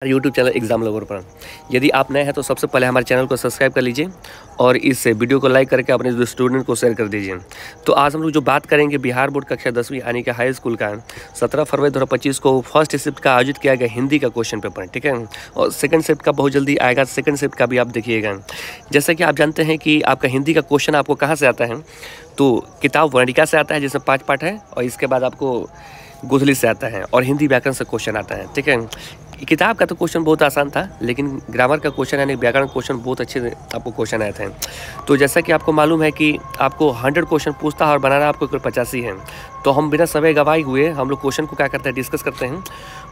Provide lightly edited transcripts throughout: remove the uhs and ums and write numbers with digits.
YouTube channel exam lover पर। यदि आप नए हैं तो सबसे पहले हमारे चैनल को सब्सक्राइब कर लीजिए और इस वीडियो को लाइक करके अपने जो स्टूडेंट को शेयर कर दीजिए। तो आज हम लोग जो बात करेंगे बिहार बोर्ड कक्षा 10वीं यानी कि हाई स्कूल का 17 फरवरी 2025 को फर्स्ट शिफ्ट का आयोजित किया गया हिंदी का क्वेश्चन पेपर, ठीक है। और सेकंड शिफ्ट का बहुत जल्दी आएगा, सेकंड शिफ्ट का भी आप देखिएगा। जैसा कि आप जानते हैं कि आपका हिंदी का क्वेश्चन आपको कहाँ से आता है, तो किताब वर्णिका से आता है जिसमें 5 पार्ट है, और इसके बाद आपको गोधली से आता है और हिंदी व्याकरण से क्वेश्चन आता है, ठीक है। किताब का तो क्वेश्चन बहुत आसान था, लेकिन ग्रामर का क्वेश्चन यानी व्याकरण क्वेश्चन बहुत अच्छे आपको क्वेश्चन आए थे। तो जैसा कि आपको मालूम है कि आपको 100 क्वेश्चन पूछता है और बनाना आपको केवल 85 है। तो हम बिना समय गवाए हुए हम लोग क्वेश्चन को क्या करते हैं, डिस्कस करते हैं,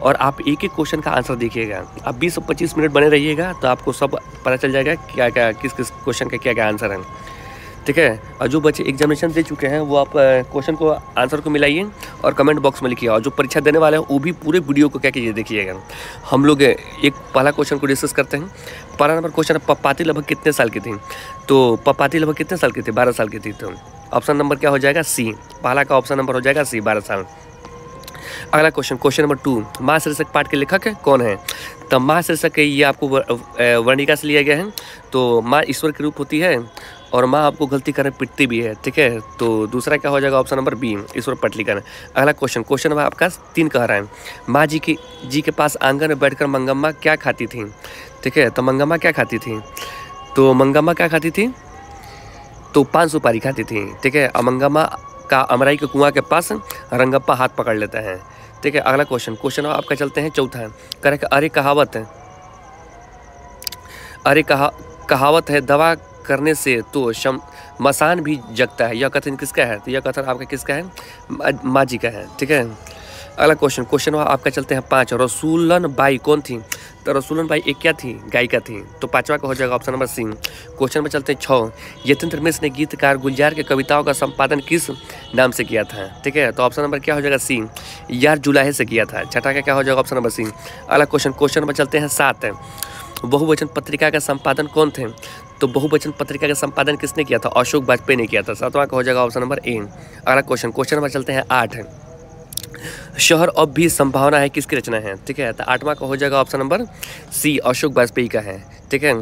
और आप एक एक क्वेश्चन का आंसर देखिएगा। आप 20-25 मिनट बने रहिएगा तो आपको सब पता चल जाएगा क्या क्या किस किस क्वेश्चन का क्या क्या आंसर है, ठीक है। और जो बच्चे एग्जामिनेशन दे चुके हैं वो आप क्वेश्चन को आंसर को मिलाइए और कमेंट बॉक्स में लिखिए। और जो परीक्षा देने वाले हैं वो भी पूरे वीडियो को क्या कीजिए देखिएगा। हम लोग एक पहला क्वेश्चन को डिस्कस करते हैं। पहला नंबर क्वेश्चन, पपाती लगभग कितने साल की थी? तो पपाती लगभग कितने साल की थी? 12 साल की थी। तो ऑप्शन नंबर क्या हो जाएगा? सी। पहला का ऑप्शन नंबर हो जाएगा सी, 12 साल। अगला क्वेश्चन, क्वेश्चन नंबर 2, माँ शीर्षक पाठ के लेखक कौन है? तो माँ शीर्षक ये आपको वर्णिका से लिया गया है। तो माँ ईश्वर की रूप होती है और माँ आपको गलती करने पिटती भी है, ठीक है। तो दूसरा क्या हो जाएगा? ऑप्शन नंबर बी, ईश्वर पटलीकर। अगला क्वेश्चन, क्वेश्चन नंबर आपका 3 कह रहा है, माँ जी के पास आंगन में बैठकर मंगम्मा क्या खाती थी? ठीक है, तो मंगम्मा क्या खाती थी? तो मंगम्मा क्या खाती थी? तो 5 सुपारी खाती थी, ठीक है। और मंगम्मा का अमराई के कुआं के पास रंगप्पा हाथ पकड़ लेता है, ठीक है। अगला क्वेश्चन, क्वेश्चन आपका चलते हैं चौथा, करेक्ट। अरे कहावत है, अरे कहावत है, दवा करने से तो मसान भी जगता है। यह कथन किसका है? तो यह कथन आपका किसका है? माँ जी का है, ठीक है। अगला क्वेश्चन, क्वेश्चन आपका चलते हैं 5, रसूलन बाई कौन थी? तो रसूलन बाई एक क्या थी? गायिका थी। तो 5वां का हो जाएगा ऑप्शन नंबर सी। क्वेश्चन में चलते हैं 6, यतीन्द्र मिश्र ने गीतकार गुलजार के कविताओं का संपादन किस नाम से किया था? ठीक है, तो ऑप्शन नंबर क्या हो जाएगा? सी, यार जुलाहे से किया था। छठा का क्या हो जाएगा? Option number C. अगला क्वेश्चन, क्वेश्चन में चलते हैं 7, बहुवचन पत्रिका का संपादन कौन थे? तो बहुवचन पत्रिका का संपादन किसने किया था? अशोक वाजपेयी ने किया था। 7वां का हो जाएगा ऑप्शन नंबर ए। अगला क्वेश्चन, क्वेश्चन नंबर चलते हैं 8, शहर अब भी संभावना है किसकी रचना है? ठीक है, तो 8वां का हो जाएगा option number C, Ashok Vajpayee का है, ठीक है।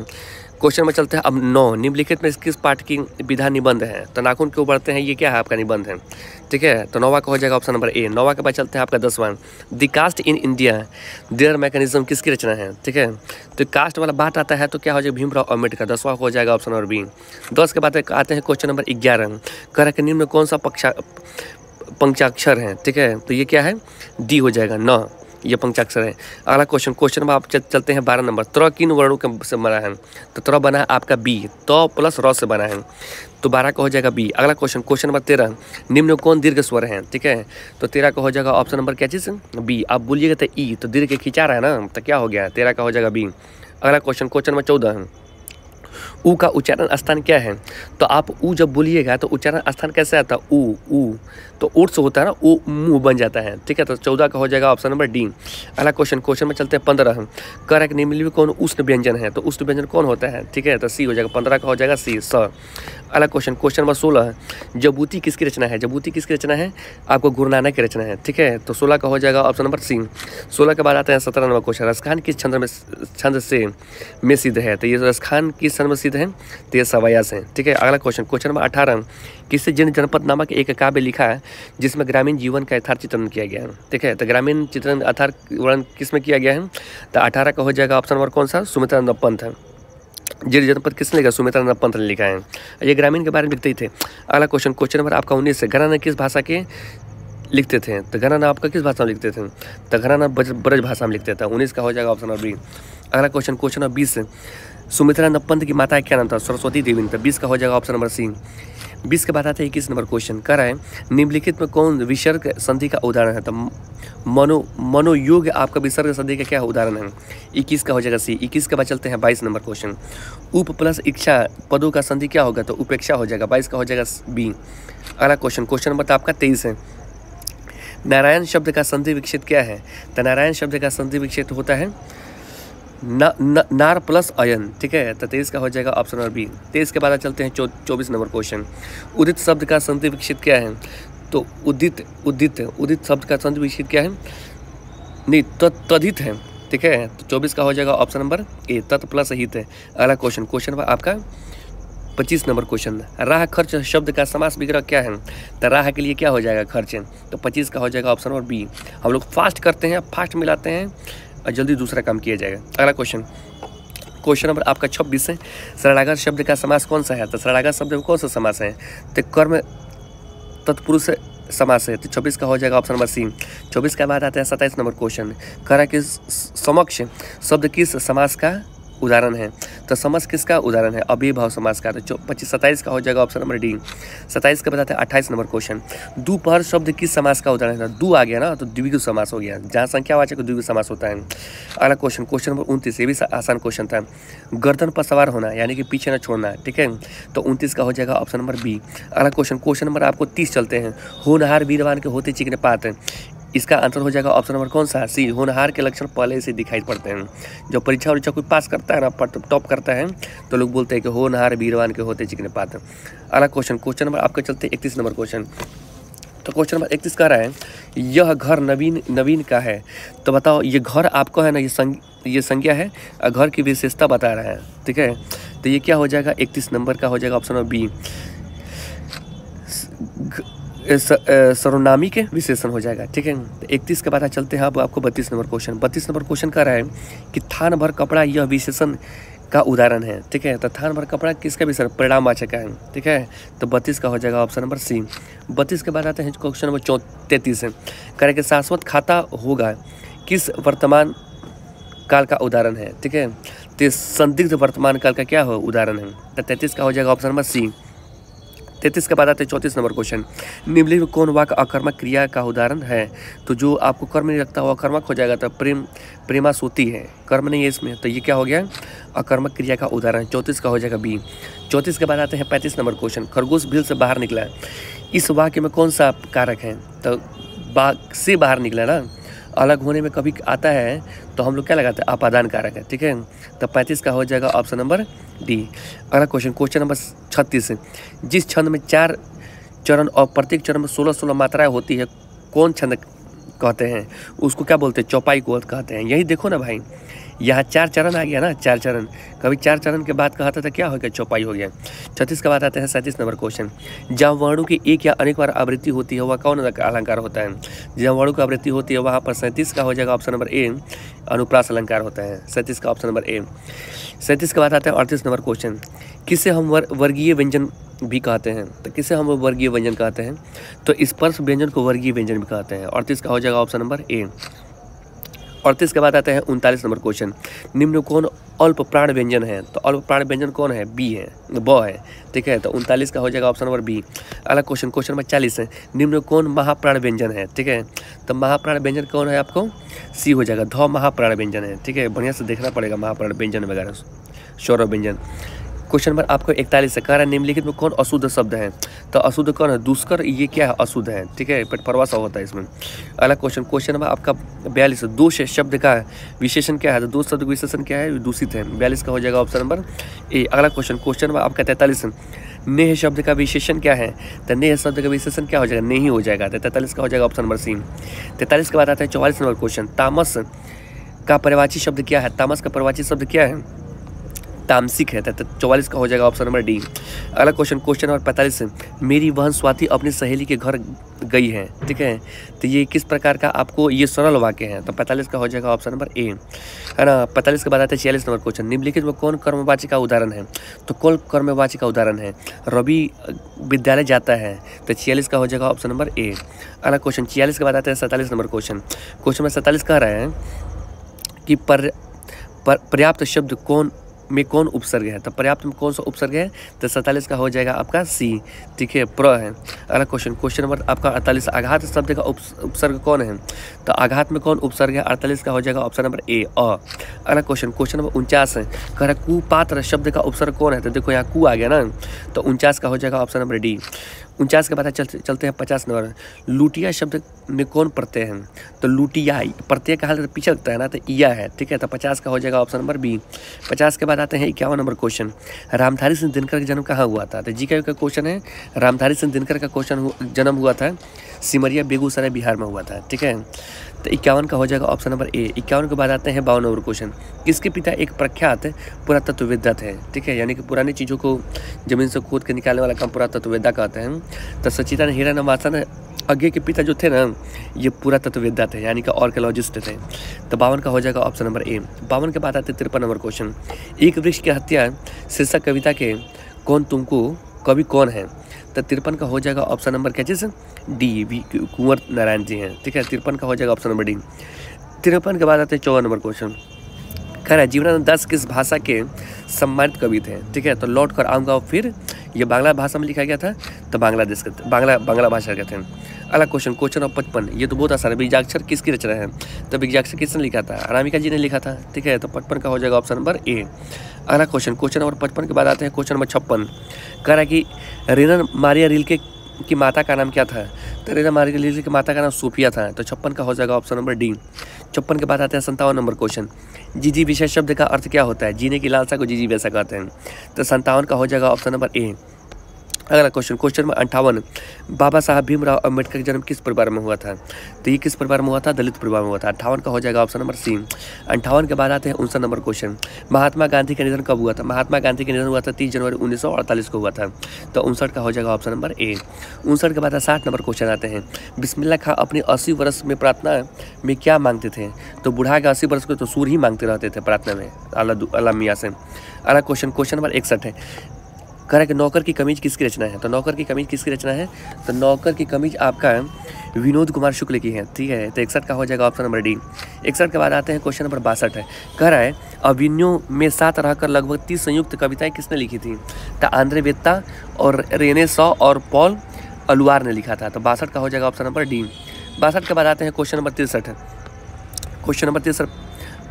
क्वेश्चन में चलते हैं अब 9, निम्नलिखित में किस पाठ की विधा निबंध है? तो नाखून क्यों बढ़ते हैं, ये क्या है आपका निबंध है, ठीक है। तो 9वां का हो जाएगा ऑप्शन नंबर ए। 9वां के बाद चलते हैं आपका 10वां, the caste in India their mechanism किसकी रचना है? ठीक है, तो कास्ट वाला बात आता है तो क्या हो जाएगा? भीमराव अम्बेडकर। 10वां हो जाएगा ऑप्शन नंबर बी। 10 के बाद आते हैं क्वेश्चन नंबर 11, कर के निम्न में कौन सा पंचाक्षर है? ठीक है, तो ये क्या है? डी हो जाएगा, न, ये पंचाक्षर है। अगला क्वेश्चन, क्वेश्चन में आप चलते हैं 12 नंबर, त्र किन वर्णों के से बना है? तो त्र बना है आपका बी, तो प्लस र से बना है, तो 12 का हो जाएगा बी। अगला क्वेश्चन, क्वेश्चन नंबर 13, निम्न में कौन दीर्घ स्वर है? ठीक है, तो 13 का हो जाएगा ऑप्शन नंबर क्या चीज़? बी। आप बोलिएगा तो ई, तो दीर्घ के खिंचा रहा है ना, तो क्या हो गया? 13 का हो जाएगा बी। अगला क्वेश्चन, क्वेश्चन नंबर 14, ऊ का उच्चारण स्थान क्या है? तो आप ऊ जब बोलिएगा तो उच्चारण स्थान कैसे आता है? ऊ, तो ऊट से होता है ना, ऊ मुँह बन जाता है, ठीक है। तो 14 का हो जाएगा ऑप्शन नंबर डी। अगला क्वेश्चन, क्वेश्चन में चलते हैं 15, कर एक निम्नलिखित में कौन उष्ण व्यंजन है? तो उष्ण व्यंजन कौन होता है? ठीक है, तो सी हो जाएगा। 15 का हो जाएगा सी, स। अगला क्वेश्चन, क्वेश्चन नंबर 16, जबूती किसकी रचना है? जबूती किसकी रचना है? आपको गुरु नानक की रचना है, ठीक है। तो 16 का हो जाएगा ऑप्शन नंबर सी। 16 के बाद आते हैं 17 नंबर क्वेश्चन, रसखान किस छंद में सिद्ध है? तो ये रसखान किस छंद में सिद्ध है? तो ये सवाया से, ठीक है। अगला क्वेश्चन, क्वेश्चन नंबर 18, किससे जिन जनपद नामक एक काव्य लिखा है जिसमें ग्रामीण जीवन का यथार्थ चित्रण किया गया है? ठीक है, तो ग्रामीण चित्रण यथार्थ वर्णन किस में किया गया है? तो 18 का हो जाएगा ऑप्शन नंबर कौन सा? सुमित्रानंद पंत है। जिन जनपद किसने लिखा? सुमित्रानंद पंत ने लिखा है। ये ग्रामीण के बारे में लिखते ही थे। अगला क्वेश्चन, क्वेश्चन नंबर आपका 19 है, घराना किस भाषा के लिखते थे? तो घराना आपका किस भाषा में लिखते थे? तो घराना ब्रज भाषा में लिखते थे। 19 का हो जाएगा ऑप्शन नंबर बी। अगला question, question number 20, Sumitranand Pant की माता क्या नाम था? सरस्वती देवी। तो 20 का हो जाएगा ऑप्शन नंबर सी। 20 के बाद आता है 21 नंबर क्वेश्चन, कर है निम्नलिखित में कौन विसर्ग संधि का उदाहरण है? तो मनोयोग आपका विसर्ग संधि का क्या उदाहरण है? 21 का हो जाएगा सी। 21 के बाद चलते हैं 22 नंबर क्वेश्चन, उप प्लस इच्छा पदों का संधि क्या होगा? तो उपेक्षा हो जाएगा। 22 का हो जाएगा बी। अगला क्वेश्चन, क्वेश्चन नंबर आपका 23 है, नारायण शब्द का संधि विक्षेप क्या है? तो नारायण शब्द का संधि विक्षेप होता है नार प्लस अयन, ठीक है। तो 23 का हो जाएगा ऑप्शन नंबर बी। 23 के बाद चलते हैं 24 नंबर क्वेश्चन, उदित शब्द का संधि विक्षेप क्या है? तो उदित शब्द का संधि विक्षेप क्या है? नहीं, तदित है, ठीक है। तो 24 का हो जाएगा ऑप्शन नंबर ए, तत् प्लस हित है। अगला क्वेश्चन नंबर आपका 25 नंबर क्वेश्चन, राह खर्च शब्द का समास विग्रह क्या है? तो राह के लिए क्या हो जाएगा? खर्च। तो 25 का हो जाएगा ऑप्शन नंबर बी। हम लोग फास्ट करते हैं, फास्ट मिलाते हैं और जल्दी दूसरा काम किया जाएगा। अगला क्वेश्चन नंबर आपका 26 है, सरलागत शब्द का समास कौन सा है? तो सरलागत शब्द में कौन सा समास है? तो कर्म तत्पुरुष समास है। तो 26 का हो जाएगा ऑप्शन नंबर सी। 24 के बाद आता है 27 नंबर क्वेश्चन, करा के समक्ष शब्द किस समास का उदाहरण है? तो समास किसका उदाहरण है? अव्ययभाव समास का। तो 27 का हो जाएगा ऑप्शन नंबर डी। 27 के बताते हैं 28 नंबर क्वेश्चन, दोपहर शब्द किस समास का उदाहरण है? दू आ गया ना, तो द्विगु समास हो गया, जहाँ संख्यावाचक द्विगु समास होता है। अगला क्वेश्चन नंबर 29, ये भी आसान क्वेश्चन था, गर्दन पर सवार होना यानी कि पीछे न छोड़ना, ठीक है। तो 29 का हो जाएगा ऑप्शन नंबर बी। अगला क्वेश्चन नंबर आपको 30 चलते हैं, होनहार वीरवान के होते चिकने पात, इसका आंसर हो जाएगा ऑप्शन नंबर कौन सा? सी। होनहार के लक्षण पहले से दिखाई पड़ते हैं। जब परीक्षा उरीक्षा कोई पास करता है ना, टॉप करता है, तो लोग बोलते हैं कि होनहार वीरवान के होते चिकने पात। अगला क्वेश्चन नंबर आपके चलते 31 नंबर क्वेश्चन। तो क्वेश्चन नंबर 31 कह रहा है, यह घर नवीन का है। तो बताओ, ये घर आपको है ना, ये संज्ञा है, घर की विशेषता बता रहा है, ठीक है। तो ये क्या हो जाएगा? 31 नंबर का हो जाएगा ऑप्शन नंबर बी, सर्वनामी के विशेषण हो जाएगा, ठीक है। तो 31 के बाद चलते हैं अब आपको 32 नंबर क्वेश्चन। 32 नंबर क्वेश्चन कह रहा है कि थान भर कपड़ा यह विशेषण का उदाहरण है, ठीक है। तो थान भर कपड़ा किसका विशेषण? परिणामवाचक है, ठीक है। तो 32 का हो जाएगा ऑप्शन नंबर सी। 32 के बाद आते हैं क्वेश्चन नंबर 33 है, कह रहे कि शाश्वत खाता होगा किस वर्तमान काल का उदाहरण है, ठीक है। तो संदिग्ध वर्तमान काल का क्या हो उदाहरण है? तो 33 का हो जाएगा ऑप्शन नंबर सी। 33 के बाद आते हैं 34 नंबर क्वेश्चन, निम्नलिखित में कौन वाक्य अकर्मक क्रिया का उदाहरण है? तो जो आपको कर्म नहीं रखता वो अकर्मक हो जाएगा। तो प्रेमा सोती है, कर्म नहीं है इसमें, तो ये क्या हो गया? अकर्मक क्रिया का उदाहरण। 34 का हो जाएगा बी। 34 के बाद आते हैं 35 नंबर क्वेश्चन, खरगोश बिल से बाहर निकला, इस वाक्य में कौन सा कारक है? तो बाघ से बाहर निकला ना, अलग होने में कभी आता है तो हम लोग क्या लगाते हैं? अपादान कारक है, ठीक है। तो 35 का हो जाएगा ऑप्शन नंबर डी। अगला क्वेश्चन नंबर 36, जिस छंद में 4 चरण और प्रत्येक चरण में 16-16 मात्राएं होती है, कौन छंद कहते हैं? उसको क्या बोलते हैं? चौपाई को कहते हैं। यही देखो ना भाई, यहाँ 4 चरण आ गया ना, 4 चरण, कभी 4 चरण के बाद कहता था क्या हो गया? चौपाई हो गया। 36 के बाद आते हैं 37 नंबर क्वेश्चन, जहाँ वर्णों की एक या अनेक बार आवृत्ति होती है वह कौन अलंकार होता है? जहाँ वर्णों की आवृत्ति होती है वहाँ पर 37 का हो जाएगा ऑप्शन नंबर ए, अनुप्रास अलंकार होता है। 37 का ऑप्शन नंबर ए। 37 के बाद आते हैं 38 नंबर क्वेश्चन, किसे हम वर्गीय व्यंजन भी कहते हैं? तो किसे हम वर्गीय व्यंजन कहते हैं? तो स्पर्श व्यंजन को वर्गीय व्यंजन भी कहते हैं। 38 का हो जाएगा ऑप्शन नंबर ए। 38 के बाद आते हैं 39 नंबर क्वेश्चन, निम्न कौन अल्प प्राण व्यंजन है? तो अल्प प्राण व्यंजन कौन है? बी है, ब है, ठीक है। तो 39 का हो जाएगा ऑप्शन नंबर बी। अगला क्वेश्चन नंबर 40 है, निम्न कौन महाप्राण व्यंजन है? ठीक है। तो महाप्राण व्यंजन कौन है? आपको सी हो जाएगा, ध महाप्राण व्यंजन है, ठीक है। बढ़िया से देखना पड़ेगा महाप्राण व्यंजन वगैरह, सौरभ व्यंजन। क्वेश्चन नंबर आपको 41 है, कह रहा है निम्नलिखित में कौन अशुद्ध शब्द है? तो अशुद्ध कौन है? दुष्कर, ये क्या है? अशुद्ध है, ठीक है, पेट परवासा होता है इसमें। अगला क्वेश्चन नंबर आपका 42, दोष शब्द का विशेषण क्या है? तो दोष शब्द का विशेषण क्या है? दूषित है। 42 का हो जाएगा ऑप्शन नंबर ए। अगला क्वेश्चन नंबर आपका 43, नेह शब्द का विशेषण क्या है? तो नेह शब्द का विशेषण क्या हो जाएगा? नहीं हो जाएगा। तो 43 का हो जाएगा ऑप्शन नंबर सी। 43 के बाद आता है 44 नंबर क्वेश्चन, तामस का पर्यायवाची शब्द क्या है? तामस का पर्यायवाची शब्द क्या है? तामसिक है। तो 44 का हो जाएगा ऑप्शन नंबर डी। अगला क्वेश्चन नंबर 45, मेरी बहन स्वाति अपनी सहेली के घर गई है, ठीक है। तो ये किस प्रकार का आपको ये सरल वाक्य है? तो 45 का हो जाएगा ऑप्शन नंबर ए, है ना। 45 के बाद आता है 46 नंबर क्वेश्चन, निम्नलिखित में कौन कर्मवाची का उदाहरण है? तो कौन कर्मवाची का उदाहरण है? रवि विद्यालय जाता है। तो 46 का हो जाएगा ऑप्शन नंबर ए। अगला क्वेश्चन 46 के बाद आता है 47 नंबर क्वेश्चन नंबर 47 कह रहा है कि पर्याप्त शब्द में कौन उपसर्ग है? तो पर्याप्त में कौन सा उपसर्ग है? तो 47 का हो जाएगा आपका सी, ठीक है, प्र है। अगला क्वेश्चन नंबर आपका 48, आघात शब्द का उपसर्ग कौन है? तो आघात में कौन उपसर्ग है? 48 का हो जाएगा ऑप्शन नंबर ए, अ। अगला क्वेश्चन नंबर 49 है, कह रहा कुपात्र शब्द का उपसर्ग कौन है? तो देखो यहाँ कु आ गया ना, तो 49 का हो जाएगा ऑप्शन नंबर डी। 49 के बाद चलते हैं 50 नंबर। लुटिया शब्द में कौन प्रत्यय है? तो लुटिया प्रत्यय का हाल पीछे लगता है ना, तो इया है, ठीक है। तो 50 का हो जाएगा ऑप्शन नंबर बी। 50 के बाद आते हैं 51 नंबर क्वेश्चन। रामधारी सिंह दिनकर का जन्म कहाँ हुआ था? तो जीके का क्वेश्चन है। रामधारी सिंह दिनकर का जन्म हुआ था सिमरिया बेगूसराय बिहार में हुआ था, ठीक है। तो 51 का हो जाएगा ऑप्शन नंबर ए। 51 के बाद आते हैं 52 नंबर क्वेश्चन। किसके पिता एक प्रख्यात पुरातत्ववेत्ता थे? ठीक है, यानी कि पुरानी चीज़ों को जमीन से खोद के निकालने वाला काम पुरातत्ववेत्ता कहते हैं। तो सच्चिदानंद हीरानंदासन आगे के पिता जो थे ना, ये पुरातत्ववेत्ता थे, यानी कि आर्कियोलॉजिस्ट थे। तो 52 का हो जाएगा ऑप्शन नंबर ए। 52 के बाद आते हैं 53 नंबर क्वेश्चन। एक वृक्ष की हत्या शीर्षक कविता के कौन तुमको कवि कौन है? तो 53 का हो जाएगा ऑप्शन नंबर क्या चीज़? डी, वी कुंवर नारायण जी हैं, ठीक है। 53 का हो जाएगा ऑप्शन नंबर डी। 53 के बाद आते हैं 54 नंबर क्वेश्चन। कह रहा है जीवनानंद दास किस भाषा के सम्मानित कवि थे? ठीक है, तो लौट कर आऊँगा फिर, ये बांग्ला भाषा में लिखा गया था, तो बांग्लादेश के बांग्ला भाषा के थे। अगला क्वेश्चन नंबर 55, ये तो बहुत आसान है। बीजाक्षर किसकी रचना है? तो बीजाक्षर किसने लिखा था? अनामिका जी ने लिखा था, ठीक है। तो 55 का हो जाएगा ऑप्शन नंबर ए। अगला क्वेश्चन नंबर 55 के बाद आते हैं क्वेश्चन नंबर 56। कह रहा है कि रेना मारिया रिल्के की माता का नाम क्या था? तो रेना मारिया रिल्के की माता का नाम सोफिया था। तो 56 का हो जाएगा ऑप्शन नंबर डी। 56 के बाद आते हैं 57 नंबर क्वेश्चन। जीजी विषय शब्द का अर्थ क्या होता है? जीने की लालसा को जीजी वैसा कहते हैं। तो 57 का हो जाएगा ऑप्शन नंबर ए। अगला क्वेश्चन नंबर 58, बाबा साहब भीमराव अम्बेडकर का जन्म किस परिवार में हुआ था? तो ये किस परिवार में हुआ था? दलित परिवार में हुआ था। 58 का हो जाएगा ऑप्शन नंबर सी। 58 के बाद आते हैं 59 नंबर क्वेश्चन। महात्मा गांधी का निधन कब हुआ था? महात्मा गांधी का निधन हुआ था 30 जनवरी 1948 को हुआ था। तो 59 का हो जाएगा ऑप्शन नंबर ए। 59 के बाद 60 नंबर क्वेश्चन आते हैं। बिस्मिल्लाह खां अपने 80 वर्ष में प्रार्थना में क्या मांगते थे? तो बुढ़ा के 80 वर्ष को तो सूर ही मांगते रहते थे प्रार्थना में अल्लाह मियाँ से। अगला क्वेश्चन नंबर 61 है। कह रहा है कि नौकर की कमीज किसकी रचना है? तो नौकर की कमीज किसकी रचना है? तो नौकर की कमीज आपका विनोद कुमार शुक्ल की है, ठीक है। तो 61 का हो जाएगा ऑप्शन नंबर डी। 61 के बाद आते हैं क्वेश्चन नंबर 62 है। कह रहा है अभिन्यों में साथ रहकर लगभग 30 संयुक्त कविताएं किसने लिखी थी? तो आंद्रे वेत्ता और रेने शॉ और पॉल अलुआर ने लिखा था। तो 62 का हो जाएगा ऑप्शन नंबर डी। 62 के बाद आते हैं क्वेश्चन नंबर 63 है। क्वेश्चन नंबर 63,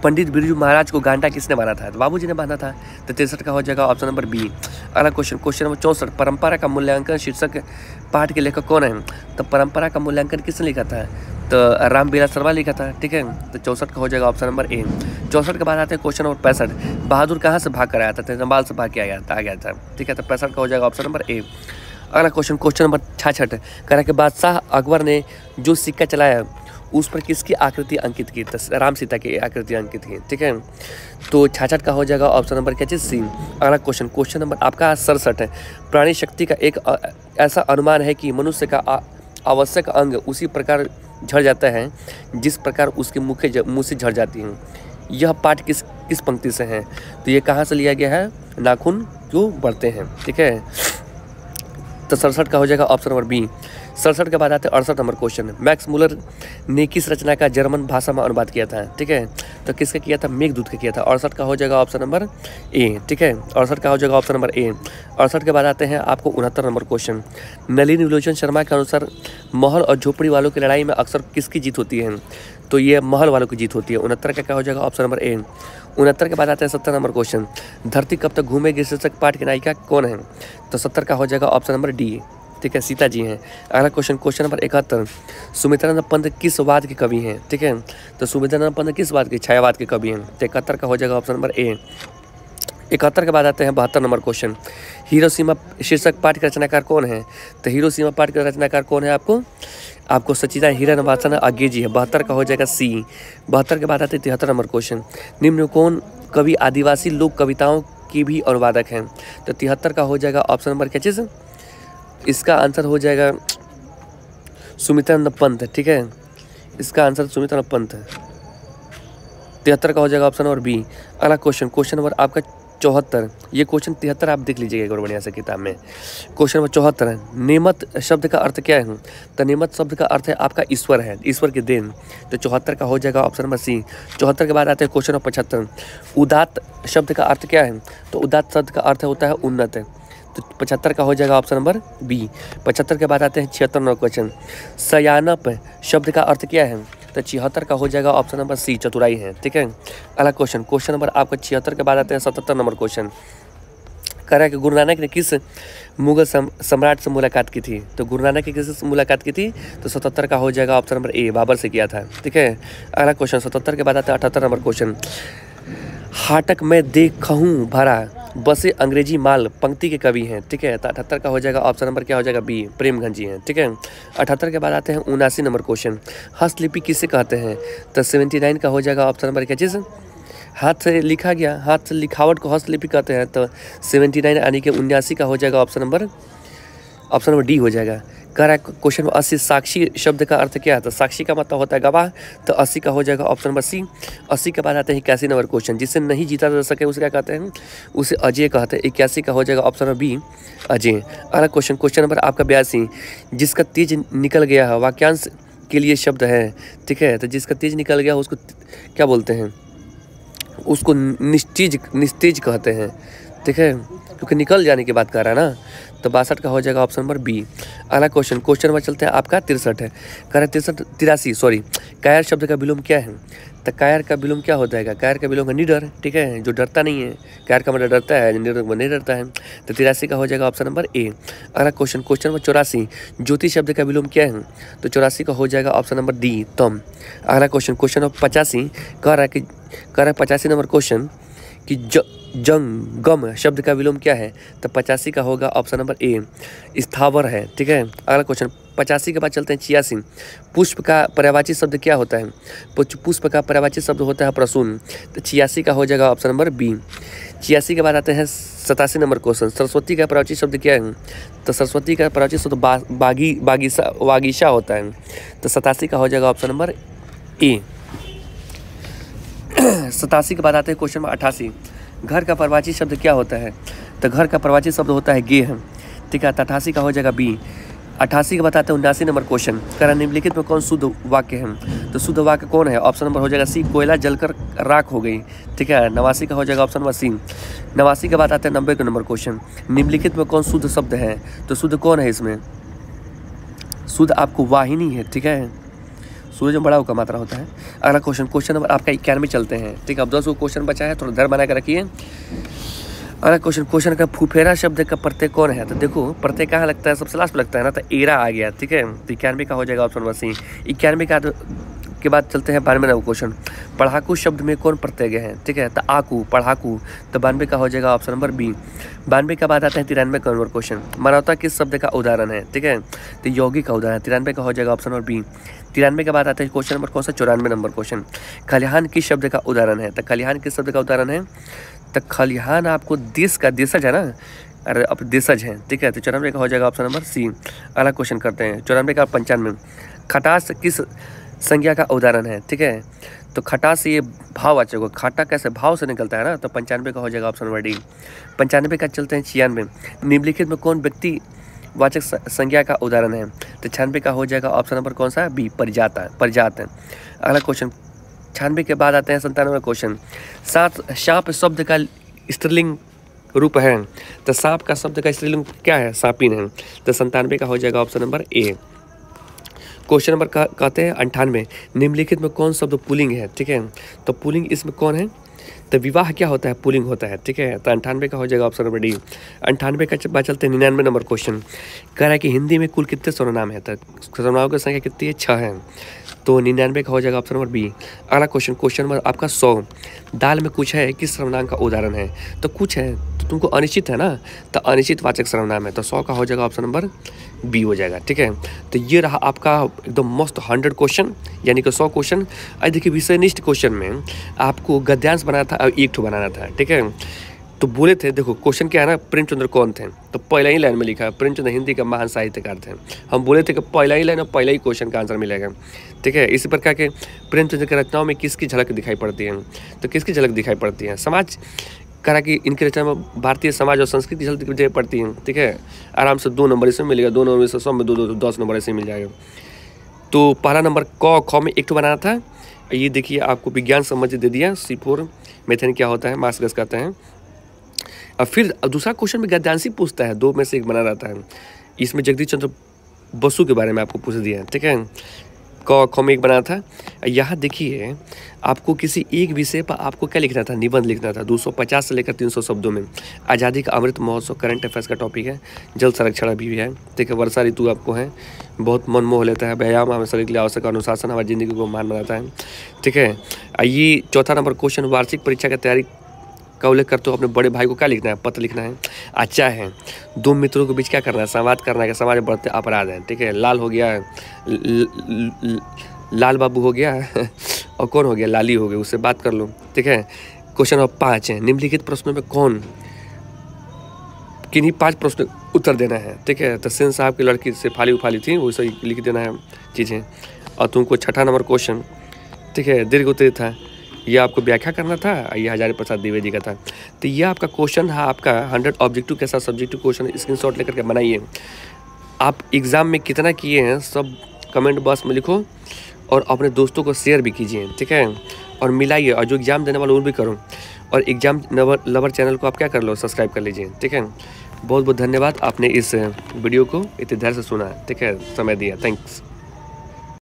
पंडित बिरजू महाराज को गांडा किसने बांधा था? तो बाबूजी ने बांधा था। तो 63 का हो जाएगा ऑप्शन नंबर बी। अगला क्वेश्चन नंबर 64, परंपरा का मूल्यांकन शीर्षक पाठ के लेखक कौन है? तो परंपरा का मूल्यांकन किसने लिखा था? तो रामविलास शर्मा लिखा था, ठीक है। तो 64 का हो जाएगा ऑप्शन नंबर ए। 64 के बाद आते हैं क्वेश्चन नंबर 65, बहादुर कहाँ से भाग कर आया था? तो नंबाल से भाग के आ गया था, ठीक है। तो 65 का हो जाएगा ऑप्शन नंबर ए। अगला क्वेश्चन नंबर 66, कह रहा है कि बादशाह अकबर ने जो सिक्का चलाया उस पर किसकी आकृति अंकित की? तो राम सीता की आकृति अंकित की, ठीक है। तो 66 का हो जाएगा ऑप्शन नंबर क्या चीज़? सी। अगला क्वेश्चन नंबर आपका 67 है। प्राणी शक्ति का एक ऐसा अनुमान है कि मनुष्य का आवश्यक अंग उसी प्रकार झड़ जाता है जिस प्रकार उसके मुँह से झड़ जाती है। यह पाठ किस पंक्ति से है? तो ये कहाँ से लिया गया है? नाखून क्यों बढ़ते हैं, ठीक है। तो 67 का हो जाएगा ऑप्शन नंबर बी। 67 के बाद आते हैं 68 नंबर क्वेश्चन। मैक्स मूलर ने किस रचना का जर्मन भाषा में अनुवाद किया था? ठीक है, तो किसका किया था? मेघदूत का किया था। 68 का हो जाएगा ऑप्शन नंबर ए, ठीक है। 68 का हो जाएगा ऑप्शन नंबर ए। 68 के बाद आते हैं आपको 69 नंबर क्वेश्चन। नलिनी विलोचन शर्मा के अनुसार महल और झोपड़ी वालों की लड़ाई में अक्सर किसकी जीत होती है? तो ये महल वालों की जीत होती है। 69 का क्या हो जाएगा? Option number A. 69 के बाद आते हैं 70 नंबर क्वेश्चन। धरती कब तक घूमेगी शीर्षक पाठ की नायिका कौन है? तो 70 का हो जाएगा ऑप्शन नंबर डी, ठीक है, सीता जी हैं। अगला क्वेश्चन नंबर 71। सुमित्रानंद पंत किस वाद के कवि हैं? ठीक है, तो सुमित्रानंद पंत किस वाद के? छायावाद के कवि हैं। तो 71 का हो जाएगा ऑप्शन नंबर ए। 71 के बाद आते हैं 72 नंबर क्वेश्चन। हिरोशिमा शीर्षक पाठ के रचनाकार कौन है? तो हिरोशिमा पाठ के रचनाकार कौन है? आपको सच्चिदानंद हीरानंदासन आगे जी है। 72 का हो जाएगा सी। 72 के बाद आते हैं 73 नंबर क्वेश्चन। निम्न कौन कवि आदिवासी लोक कविताओं की भी अनुवादक हैं? तो 73 का हो जाएगा ऑप्शन नंबर क्या चीज़? इसका आंसर हो जाएगा सुमित्रानंद पंत, ठीक है, इसका आंसर सुमित्रानंद पंत है। 73 का हो जाएगा ऑप्शन नंबर बी। अगला क्वेश्चन नंबर आपका 74। ये क्वेश्चन 73 आप देख लीजिएगा एक बार बढ़िया से किताब में। क्वेश्चन नंबर 74 है। नेमत शब्द का अर्थ क्या है? तो नेमत शब्द का अर्थ है आपका ईश्वर है, ईश्वर की देन। तो 74 का हो जाएगा ऑप्शन नंबर सी। 74 के बाद आते हैं क्वेश्चन नंबर 75। उदात्त शब्द का अर्थ क्या है? तो उदात्त शब्द का अर्थ होता है उन्नत। तो 75 का हो जाएगा ऑप्शन नंबर बी। 75 के बाद आते हैं 76 नंबर क्वेश्चन। सयानप शब्द का अर्थ क्या है? तो 76 का हो जाएगा ऑप्शन नंबर सी, चतुराई है, ठीक है। अगला क्वेश्चन नंबर आपका 76 के बाद आते हैं 77 नंबर क्वेश्चन। कह रहा है कि गुरु नानक ने किस मुगल सम्राट से मुलाकात की थी? तो गुरु नानक की किससे मुलाकात की थी? तो 77 का हो जाएगा ऑप्शन नंबर ए, बाबर से किया था। ठीक है, अगला क्वेश्चन 77 के बाद आता है 78 नंबर क्वेश्चन। हाटक में देखूं भरा बसे अंग्रेजी माल पंक्ति के कवि हैं। ठीक है, तो 78 का हो जाएगा ऑप्शन नंबर क्या हो जाएगा? बी, प्रेमगंज जी हैं। ठीक है, 78 के बाद आते हैं 79 नंबर क्वेश्चन। हस्तलिपि किसे कहते हैं? तो 79 का हो जाएगा ऑप्शन नंबर क्या चीज़? हाथ से लिखा गया, हाथ से लिखावट को हस्तलिपि कहते हैं। तो 79 यानी कि 79 का हो जाएगा ऑप्शन नंबर डी हो जाएगा। कह रहा है क्वेश्चन 80 साक्षी शब्द का अर्थ क्या है? तो साक्षी का मतलब होता है गवाह। तो 80 का हो जाएगा ऑप्शन नंबर सी। 80 के बाद आते हैं 81 नंबर क्वेश्चन। जिससे नहीं जीता जा सके उसे क्या कहते हैं? उसे अजय कहते हैं। 81 का हो जाएगा ऑप्शन नंबर बी, अजय। अगला क्वेश्चन नंबर आपका 82। जिसका तेज निकल गया है वाक्यांश के लिए शब्द है। ठीक है, तो जिसका तेज निकल गया उसको क्या बोलते हैं? उसको निस्तेज कहते हैं। ठीक है, क्योंकि निकल जाने की बात कर रहा है ना। तो 62 का हो जाएगा ऑप्शन नंबर बी। अगला क्वेश्चन नंबर चलते हैं आपका 63 है। कह रहे 83 कायर शब्द का विलोम क्या है? तो कायर का विलोम क्या होता है? कायर का विलोम है निडर। ठीक है, जो डरता नहीं है। कायर का मतलब डरता है, निडर नहीं डरता है। तो 83 का हो जाएगा ऑप्शन नंबर ए। अगला क्वेश्चन नंबर 84 ज्योति शब्द का विलोम क्या है? तो 84 का हो जाएगा ऑप्शन नंबर डी, तम। अगला क्वेश्चन नंबर 85 कह रहा है 85 नंबर क्वेश्चन कि जंगम शब्द का विलोम क्या है? तो 85 का होगा ऑप्शन नंबर ए, स्थावर है। ठीक है, अगला क्वेश्चन 85 के बाद चलते हैं 86। पुष्प का पर्यायवाची शब्द क्या होता है? पुष्प का पर्यायवाची शब्द होता है प्रसून। तो 86 का हो जाएगा ऑप्शन नंबर बी। 86 के बाद आते हैं 87 नंबर क्वेश्चन। सरस्वती का पर्यायवाची शब्द क्या है? तो सरस्वती का पर्यायवाची शब्द वागीशा होता है। तो 87 का हो जाएगा ऑप्शन नंबर ए। 87 के बाद आते हैं क्वेश्चन नंबर 88। घर का पर्यायवाची शब्द क्या होता है? तो घर का पर्यायवाची शब्द होता है गेह। ठीक है, तो 88 का हो जाएगा बी। 88 के बताते हैं 79 नंबर क्वेश्चन। कह रहा निम्नलिखित में कौन शुद्ध वाक्य है? तो शुद्ध वाक्य कौन है? ऑप्शन नंबर हो जाएगा सी, कोयला जलकर राख हो गई। ठीक है, 89 का हो जाएगा ऑप्शन नंबर सी। 89 के बाद आते हैं 90 नंबर क्वेश्चन। निम्नलिखित में कौन शुद्ध शब्द है? तो शुद्ध कौन है इसमें? शुद्ध आपको वाहिनी है। ठीक है, सूरज में बड़ा का मात्रा होता है। अगला क्वेश्चन नंबर आपका 91 चलते हैं। ठीक है, अब 10 क्वेश्चन बचा है, थोड़ा धैर्य बना कर रखिए। अगला क्वेश्चन का फुफेरा शब्द का प्रत्यय कौन है? तो देखो प्रत्यय कहाँ लगता है? सबसे लास्ट में लगता है ना, तो एरा आ गया। ठीक है, तो 91 का हो जाएगा ऑप्शन नंबर सी। 91 के बाद चलते हैं 92 नंबर क्वेश्चन। पढ़ाकू शब्द में कौन प्रत्यय है? ठीक है, तो आकू, पढ़ाकू। तो 92 का हो जाएगा ऑप्शन नंबर बी। 92 के बाद आते हैं 93 का नंबर क्वेश्चन। मानवता किस शब्द का उदाहरण है? ठीक है, तो योगी का उदाहरण। 93 का हो जाएगा ऑप्शन नंबर बी। 93 के बाद आते हैं क्वेश्चन नंबर कौन सा? 94 नंबर क्वेश्चन। खलिहान किस शब्द का उदाहरण है? तो खलिहान किस शब्द का उदाहरण है? तो खलिहान आपको देश का देशज है ना, अरे अब देशज है। ठीक है, तो 94 का हो जाएगा ऑप्शन नंबर सी। अगला क्वेश्चन करते हैं 94 का 95। खटास किस संज्ञा का उदाहरण है? ठीक है, तो खटास से ये भाववाचक हो, खाटा कैसे भाव से निकलता है ना, तो 95 का हो जाएगा ऑप्शन नंबर डी। 95 का चलते हैं 96। निम्नलिखित में कौन व्यक्ति वाचक संज्ञा का उदाहरण है? तो 96 का हो जाएगा ऑप्शन नंबर कौन सा? बी, परिजात है। अगला क्वेश्चन 96 के बाद आते हैं 97 क्वेश्चन। सांप शब्द का स्त्रीलिंग रूप है, तो सांप का शब्द का स्त्रीलिंग क्या है? सांपिन है। तो 97 का हो जाएगा option number A. Question number कहते हैं 98। निम्नलिखित में कौन शब्द पुलिंग है? ठीक है, तो पुलिंग इसमें कौन है? तो विवाह क्या होता है? पुलिंग होता है। ठीक है, तो 98 का हो जाएगा ऑप्शन नंबर डी। 98 का बाद चलते हैं 99 नंबर क्वेश्चन। कह रहा है कि हिंदी में कुल कितने सर्वनाम है? तो सर्वनामों की संख्या कितनी है? 6 है। तो 99 का हो जाएगा ऑप्शन नंबर बी। अगला क्वेश्चन नंबर आपका 100। दाल में कुछ है किस सर्वनाम का उदाहरण है? तो कुछ है तो तुमको अनिश्चित है ना, तो अनिश्चित वाचक सर्वनाम है। तो 100 का हो जाएगा ऑप्शन नंबर बी हो जाएगा। ठीक है, तो ये रहा आपका एकदम मस्त 100 क्वेश्चन, यानी कि 100 क्वेश्चन। आज देखिए विषयनिष्ठ क्वेश्चन में आपको गद्यांश बनाना था और एक ठो बनाना था। ठीक है, तो बोले थे देखो क्वेश्चन क्या है ना, प्रेमचंद्र कौन थे? तो पहला ही लाइन में लिखा है प्रेमचंद्र हिंदी का महान साहित्यकार थे। हम बोले थे कि पहला ही लाइन और पहला ही क्वेश्चन का आंसर मिलेगा। ठीक है, इसी प्रकार के प्रेमचंद्र की रचनाओं में किसकी झलक दिखाई पड़ती है? तो किसकी झलक दिखाई पड़ती है? समाज करा कि इनकी रचना में भारतीय समाज और संस्कृति की झलक दिखाई पड़ती है। ठीक है, आराम से 2 नंबर इसमें मिलेगा, 2 नंबर से 100 में 2 10 नंबर ऐसे मिल जाएगा। तो पहला नंबर क ख में एक तो बनाना था। ये देखिए आपको विज्ञान संबंधित दे दिया, C4 मेथेन क्या होता है, मास गैस कहते हैं। और फिर दूसरा क्वेश्चन में गद्यांश पूछता है, 2 में से एक बना रहता है। इसमें जगदीश चंद्र बसु के बारे में आपको पूछ दिया है। ठीक है, क में एक बनाया था। यहाँ देखिए आपको किसी एक विषय पर आपको क्या लिखना था, निबंध लिखना था 250 से लेकर 300 शब्दों में। आज़ादी का अमृत महोत्सव करंट अफेयर्स का टॉपिक है। जल संरक्षण अभी है, ठीक है। वर्षा ऋतु आपको है, बहुत मन मोह लेता है। व्यायाम हमें शरीर के लिए आवश्यक, अनुशासन हमारी ज़िंदगी को मान बनाता है, ठीक है। ये चौथा नंबर क्वेश्चन, वार्षिक परीक्षा की तैयारी का उल्लेख करते हो अपने बड़े भाई को क्या लिखना है, पत्र लिखना है। अच्छा है, दो मित्रों के बीच क्या करना है, संवाद करना है, समाज में बढ़ते अपराध हैं, ठीक है। लाल हो गया, लाल बाबू हो गया और कौन हो गया, लाली हो गया, उससे बात कर लो, ठीक है। क्वेश्चन नंबर 5 है, निम्नलिखित प्रश्नों में कौन किन्हीं 5 प्रश्न उत्तर देना है, ठीक है। तो सेन साहब की लड़की से फाली उफाली थी, वो सही लिख देना है चीज़ें। और तुमको छठा नंबर क्वेश्चन, ठीक है, दीर्घ उत्तरी था, यह आपको व्याख्या करना था, ये हजारी प्रसाद द्विवेदी का था। तो यह आपका क्वेश्चन है, आपका 100 ऑब्जेक्टिव के साथ सब्जेक्टिव क्वेश्चन स्क्रीनशॉट लेकर के बनाइए। आप एग्ज़ाम में कितना किए हैं सब कमेंट बॉक्स में लिखो और अपने दोस्तों को शेयर भी कीजिए, ठीक है। और मिलाइए, और जो एग्ज़ाम देने वाले वो भी करो। और एग्ज़ाम लवर चैनल को आप क्या कर लो, सब्सक्राइब कर लीजिए, ठीक है। बहुत बहुत धन्यवाद, आपने इस वीडियो को इतने धैर्य से सुना, ठीक है, समय दिया, थैंक्स।